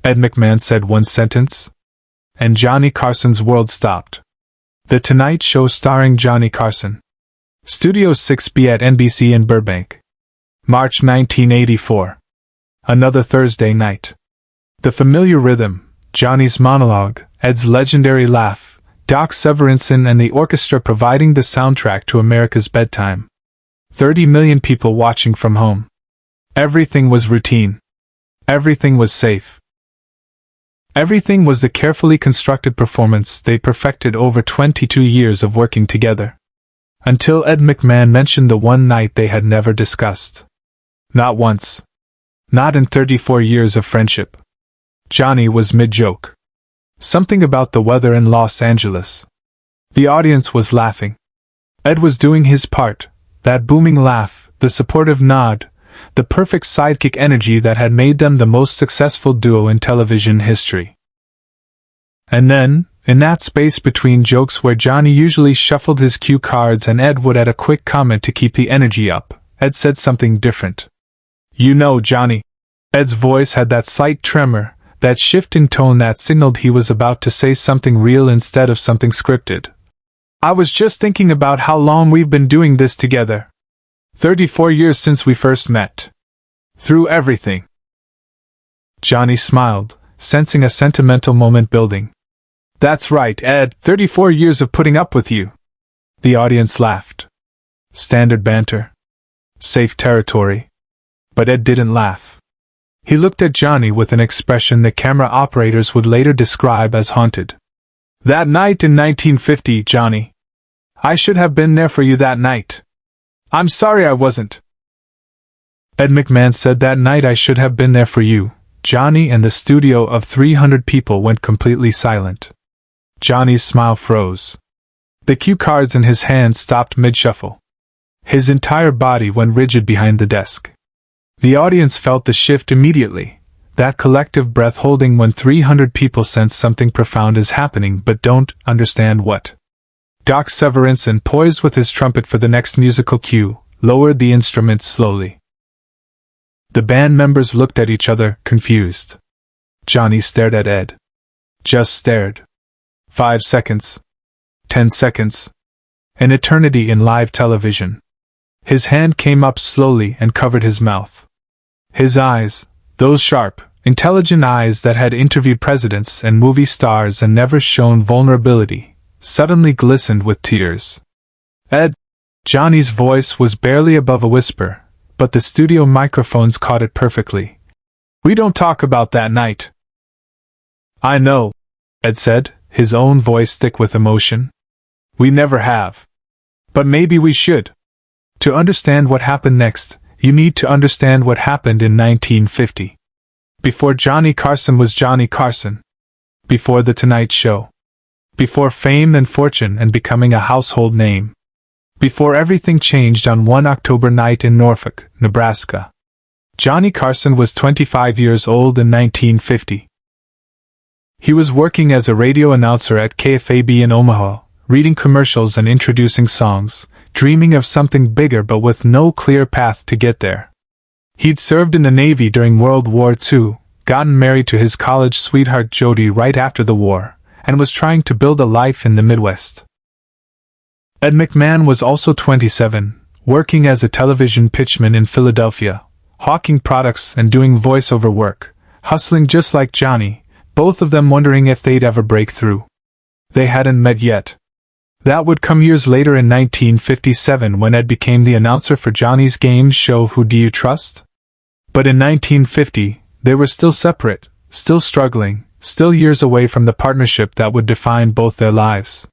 Ed McMahon said one sentence. And Johnny Carson's world stopped. The Tonight Show starring Johnny Carson. Studio 6B at NBC in Burbank. March 1984. Another Thursday night. The familiar rhythm, Johnny's monologue, Ed's legendary laugh, Doc Severinsen and the orchestra providing the soundtrack to America's bedtime. 30 million people watching from home. Everything was routine. Everything was safe. Everything was the carefully constructed performance they perfected over 22 years of working together. Until Ed McMahon mentioned the one night they had never discussed. Not once. Not in 34 years of friendship. Johnny was mid-joke. Something about the weather in Los Angeles. The audience was laughing. Ed was doing his part, that booming laugh, the supportive nod, the perfect sidekick energy that had made them the most successful duo in television history. And then, in that space between jokes where Johnny usually shuffled his cue cards and Ed would add a quick comment to keep the energy up, Ed said something different. "You know, Johnny." Ed's voice had that slight tremor, that shift in tone that signaled he was about to say something real instead of something scripted. "I was just thinking about how long we've been doing this together. 34 years since we first met. Through everything." Johnny smiled, sensing a sentimental moment building. "That's right, Ed, 34 years of putting up with you." The audience laughed. Standard banter. Safe territory. But Ed didn't laugh. He looked at Johnny with an expression the camera operators would later describe as haunted. "That night in 1950, Johnny. I should have been there for you that night. I'm sorry I wasn't." Ed McMahon said that night I should have been there for you, Johnny, and the studio of 300 people went completely silent. Johnny's smile froze. The cue cards in his hand stopped mid-shuffle. His entire body went rigid behind the desk. The audience felt the shift immediately, that collective breath holding when 300 people sense something profound is happening but don't understand what. Doc Severinsen, poised with his trumpet for the next musical cue, lowered the instrument slowly. The band members looked at each other, confused. Johnny stared at Ed. Just stared. 5 seconds. 10 seconds. An eternity in live television. His hand came up slowly and covered his mouth. His eyes, those sharp, intelligent eyes that had interviewed presidents and movie stars and never shown vulnerability, suddenly glistened with tears. "Ed." Johnny's voice was barely above a whisper, but the studio microphones caught it perfectly. "We don't talk about that night." "I know," Ed said, his own voice thick with emotion. "We never have. But maybe we should. To understand what happened next, you need to understand what happened in 1950. Before Johnny Carson was Johnny Carson. Before The Tonight Show. Before fame and fortune and becoming a household name. Before everything changed on one October night in Norfolk, Nebraska. Johnny Carson was 25 years old in 1950. He was working as a radio announcer at KFAB in Omaha, reading commercials and introducing songs, dreaming of something bigger but with no clear path to get there. He'd served in the Navy during World War II, gotten married to his college sweetheart Jody right after the war, and was trying to build a life in the Midwest. Ed McMahon was also 27, working as a television pitchman in Philadelphia, hawking products and doing voiceover work, hustling just like Johnny, both of them wondering if they'd ever break through. They hadn't met yet. That would come years later in 1957 when Ed became the announcer for Johnny's game show Who Do You Trust? But in 1950, they were still separate, still struggling, still years away from the partnership that would define both their lives.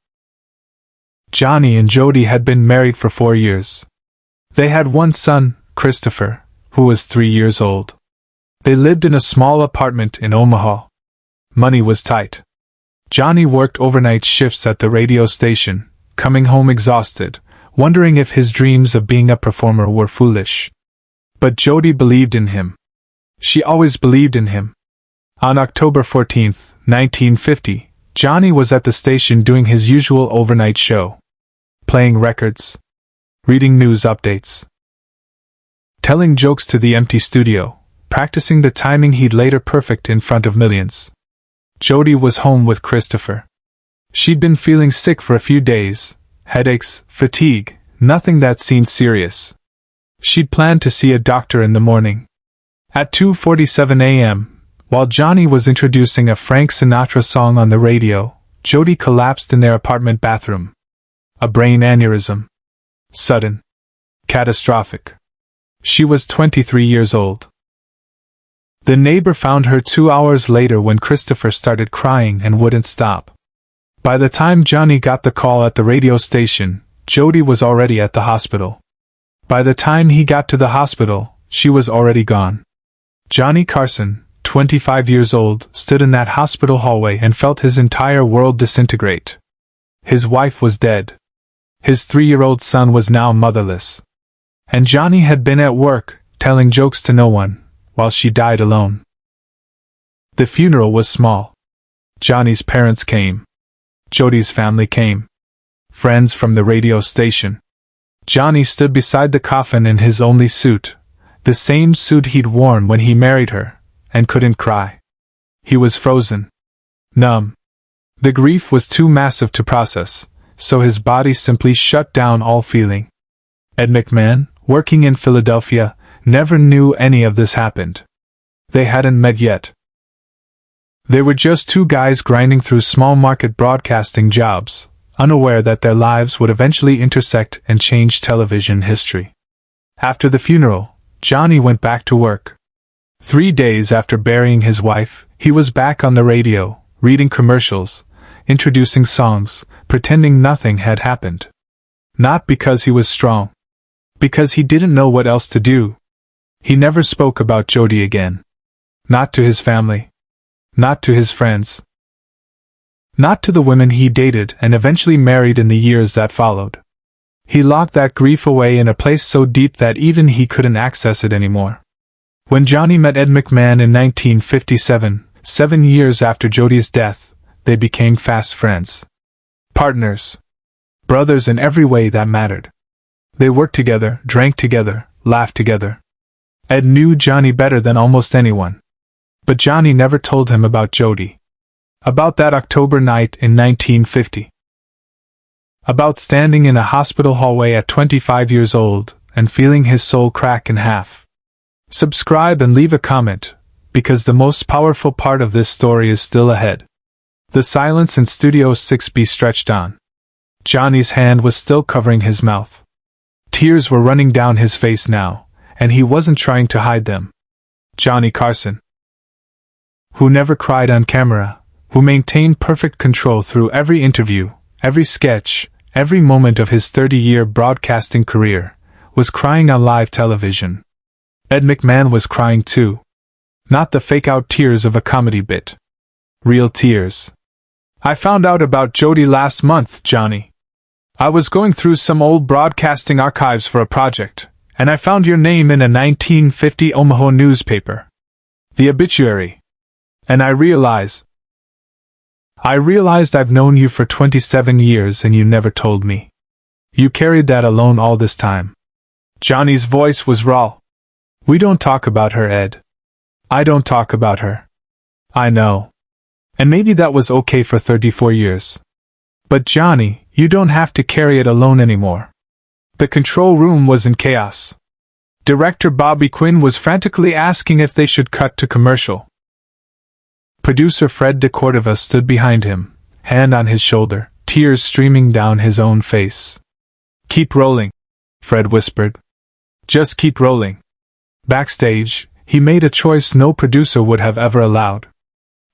Johnny and Jody had been married for 4 years. They had one son, Christopher, who was 3 years old. They lived in a small apartment in Omaha. Money was tight. Johnny worked overnight shifts at the radio station, coming home exhausted, wondering if his dreams of being a performer were foolish. But Jody believed in him. She always believed in him. On October 14, 1950, Johnny was at the station doing his usual overnight show. Playing records. Reading news updates. Telling jokes to the empty studio, practicing the timing he'd later perfect in front of millions. Jody was home with Christopher. She'd been feeling sick for a few days, headaches, fatigue, nothing that seemed serious. She'd planned to see a doctor in the morning. At 2:47 a.m., while Johnny was introducing a Frank Sinatra song on the radio, Jody collapsed in their apartment bathroom. A brain aneurysm. Sudden. Catastrophic. She was 23 years old. The neighbor found her 2 hours later when Christopher started crying and wouldn't stop. By the time Johnny got the call at the radio station, Jody was already at the hospital. By the time he got to the hospital, she was already gone. Johnny Carson, 25 years old, stood in that hospital hallway and felt his entire world disintegrate. His wife was dead. His 3-year-old son was now motherless. And Johnny had been at work, telling jokes to no one, while she died alone. The funeral was small. Johnny's parents came. Jody's family came. Friends from the radio station. Johnny stood beside the coffin in his only suit, the same suit he'd worn when he married her, and couldn't cry. He was frozen. Numb. The grief was too massive to process, so his body simply shut down all feeling. Ed McMahon, working in Philadelphia, never knew any of this happened. They hadn't met yet. They were just two guys grinding through small-market broadcasting jobs, unaware that their lives would eventually intersect and change television history. After the funeral, Johnny went back to work. 3 days after burying his wife, he was back on the radio, reading commercials, introducing songs, pretending nothing had happened. Not because he was strong. Because he didn't know what else to do. He never spoke about Jody again. Not to his family. Not to his friends. Not to the women he dated and eventually married in the years that followed. He locked that grief away in a place so deep that even he couldn't access it anymore. When Johnny met Ed McMahon in 1957, 7 years after Jody's death, they became fast friends. Partners. Brothers in every way that mattered. They worked together, drank together, laughed together. Ed knew Johnny better than almost anyone. But Johnny never told him about Jody. About that October night in 1950. About standing in a hospital hallway at 25 years old and feeling his soul crack in half. Subscribe and leave a comment, because the most powerful part of this story is still ahead. The silence in Studio 6B stretched on. Johnny's hand was still covering his mouth. Tears were running down his face now, and he wasn't trying to hide them. Johnny Carson, who never cried on camera, who maintained perfect control through every interview, every sketch, every moment of his 30-year broadcasting career, was crying on live television. Ed McMahon was crying too. Not the fake-out tears of a comedy bit. Real tears. I found out about Jody last month, Johnny. I was going through some old broadcasting archives for a project, and I found your name in a 1950 Omaha newspaper. The obituary. And I realized I've known you for 27 years and you never told me. You carried that alone all this time. Johnny's voice was raw. We don't talk about her, Ed. I don't talk about her. I know. And maybe that was okay for 34 years. But Johnny, you don't have to carry it alone anymore. The control room was in chaos. Director Bobby Quinn was frantically asking if they should cut to commercial. Producer Fred DeCordova stood behind him, hand on his shoulder, tears streaming down his own face. Keep rolling, Fred whispered. Just keep rolling. Backstage, he made a choice no producer would have ever allowed.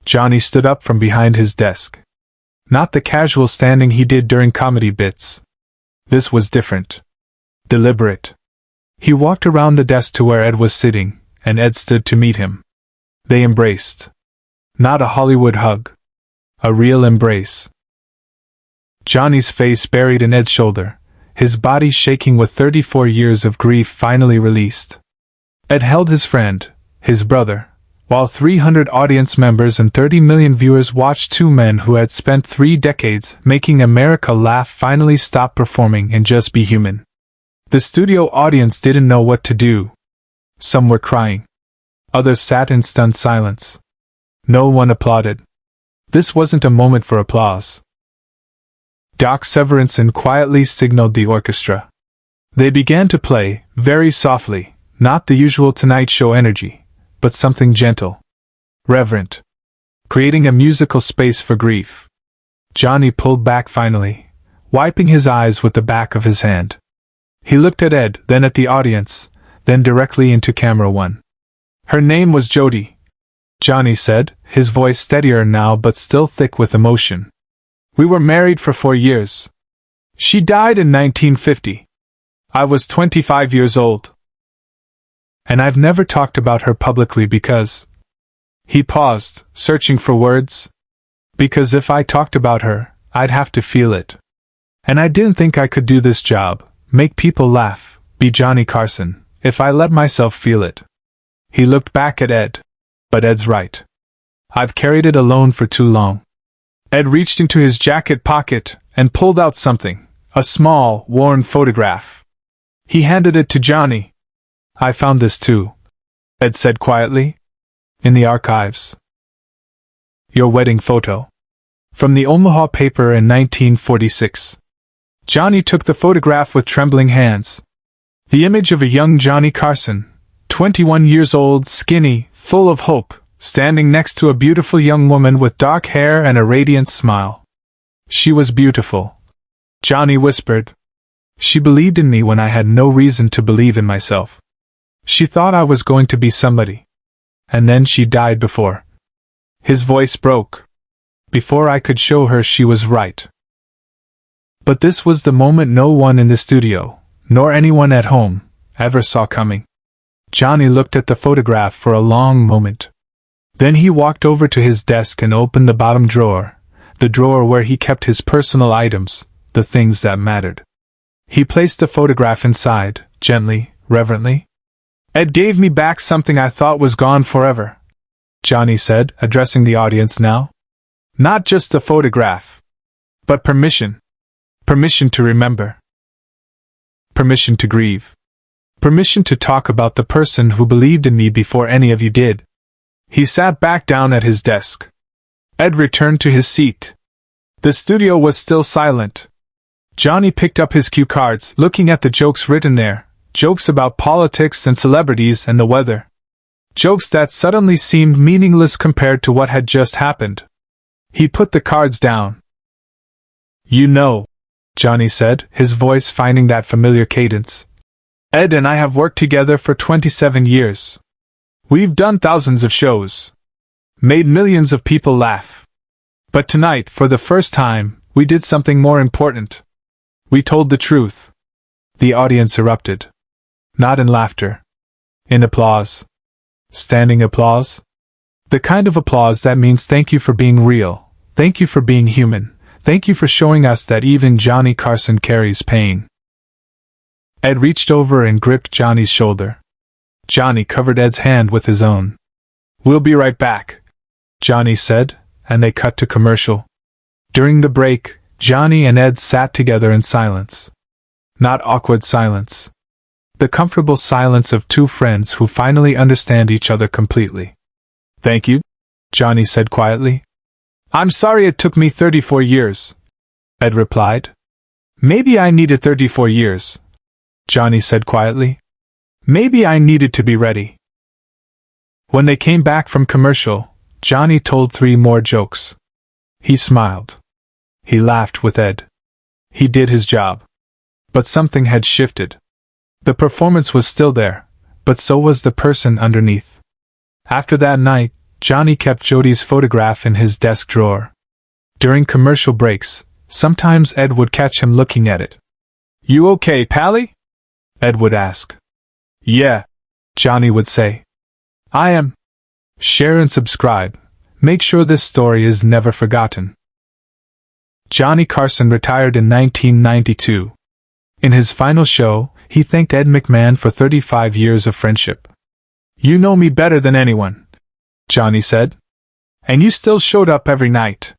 Johnny stood up from behind his desk. Not the casual standing he did during comedy bits. This was different. Deliberate. He walked around the desk to where Ed was sitting, and Ed stood to meet him. They embraced. Not a Hollywood hug. A real embrace. Johnny's face buried in Ed's shoulder, his body shaking with 34 years of grief finally released. Ed held his friend, his brother, while 300 audience members and 30 million viewers watched two men who had spent 3 decades making America laugh finally stop performing and just be human. The studio audience didn't know what to do. Some were crying. Others sat in stunned silence. No one applauded. This wasn't a moment for applause. Doc Severinsen quietly signaled the orchestra. They began to play, very softly, not the usual Tonight Show energy, but something gentle, reverent, creating a musical space for grief. Johnny pulled back finally, wiping his eyes with the back of his hand. He looked at Ed, then at the audience, then directly into camera one. Her name was Jody, Johnny said, his voice steadier now but still thick with emotion. We were married for 4 years. She died in 1950. I was 25 years old. And I've never talked about her publicly because... He paused, searching for words. Because if I talked about her, I'd have to feel it. And I didn't think I could do this job, make people laugh, be Johnny Carson, if I let myself feel it. He looked back at Ed. But Ed's right. I've carried it alone for too long. Ed reached into his jacket pocket and pulled out something, a small, worn photograph. He handed it to Johnny. I found this too, Ed said quietly. In the archives. Your wedding photo. From the Omaha paper in 1946. Johnny took the photograph with trembling hands. The image of a young Johnny Carson, 21 years old, skinny, full of hope, standing next to a beautiful young woman with dark hair and a radiant smile. She was beautiful. Johnny whispered. She believed in me when I had no reason to believe in myself. She thought I was going to be somebody. And then she died before. His voice broke. Before I could show her she was right. But this was the moment no one in the studio, nor anyone at home, ever saw coming. Johnny looked at the photograph for a long moment. Then he walked over to his desk and opened the bottom drawer, the drawer where he kept his personal items, the things that mattered. He placed the photograph inside, gently, reverently. Ed gave me back something I thought was gone forever, Johnny said, addressing the audience now. Not just the photograph, but permission. Permission to remember. Permission to grieve. Permission to talk about the person who believed in me before any of you did. He sat back down at his desk. Ed returned to his seat. The studio was still silent. Johnny picked up his cue cards, looking at the jokes written there, jokes about politics and celebrities and the weather. Jokes that suddenly seemed meaningless compared to what had just happened. He put the cards down. You know, Johnny said, his voice finding that familiar cadence. Ed and I have worked together for 27 years. We've done thousands of shows. Made millions of people laugh. But tonight, for the first time, we did something more important. We told the truth. The audience erupted. Not in laughter. In applause. Standing applause. The kind of applause that means thank you for being real, thank you for being human, thank you for showing us that even Johnny Carson carries pain. Ed reached over and gripped Johnny's shoulder. Johnny covered Ed's hand with his own. We'll be right back, Johnny said, and they cut to commercial. During the break, Johnny and Ed sat together in silence. Not awkward silence. The comfortable silence of two friends who finally understand each other completely. Thank you, Johnny said quietly. I'm sorry it took me 34 years, Ed replied. Maybe I needed 34 years, Johnny said quietly. Maybe I needed to be ready. When they came back from commercial, Johnny told 3 more jokes. He smiled. He laughed with Ed. He did his job. But something had shifted. The performance was still there, but so was the person underneath. After that night, Johnny kept Jody's photograph in his desk drawer. During commercial breaks, sometimes Ed would catch him looking at it. You okay, Pally? Ed would ask. Yeah, Johnny would say. I am. Share and subscribe. Make sure this story is never forgotten. Johnny Carson retired in 1992. In his final show, he thanked Ed McMahon for 35 years of friendship. You know me better than anyone, Johnny said. And you still showed up every night.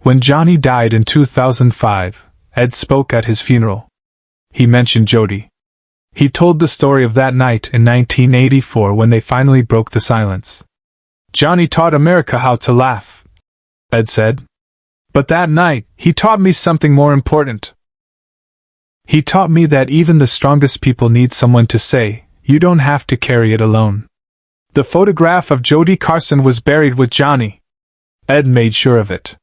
When Johnny died in 2005, Ed spoke at his funeral. He mentioned Jody. He told the story of that night in 1984 when they finally broke the silence. "Johnny taught America how to laugh," Ed said. "But that night, he taught me something more important. He taught me that even the strongest people need someone to say, 'You don't have to carry it alone.'" The photograph of Jody Carson was buried with Johnny. Ed made sure of it.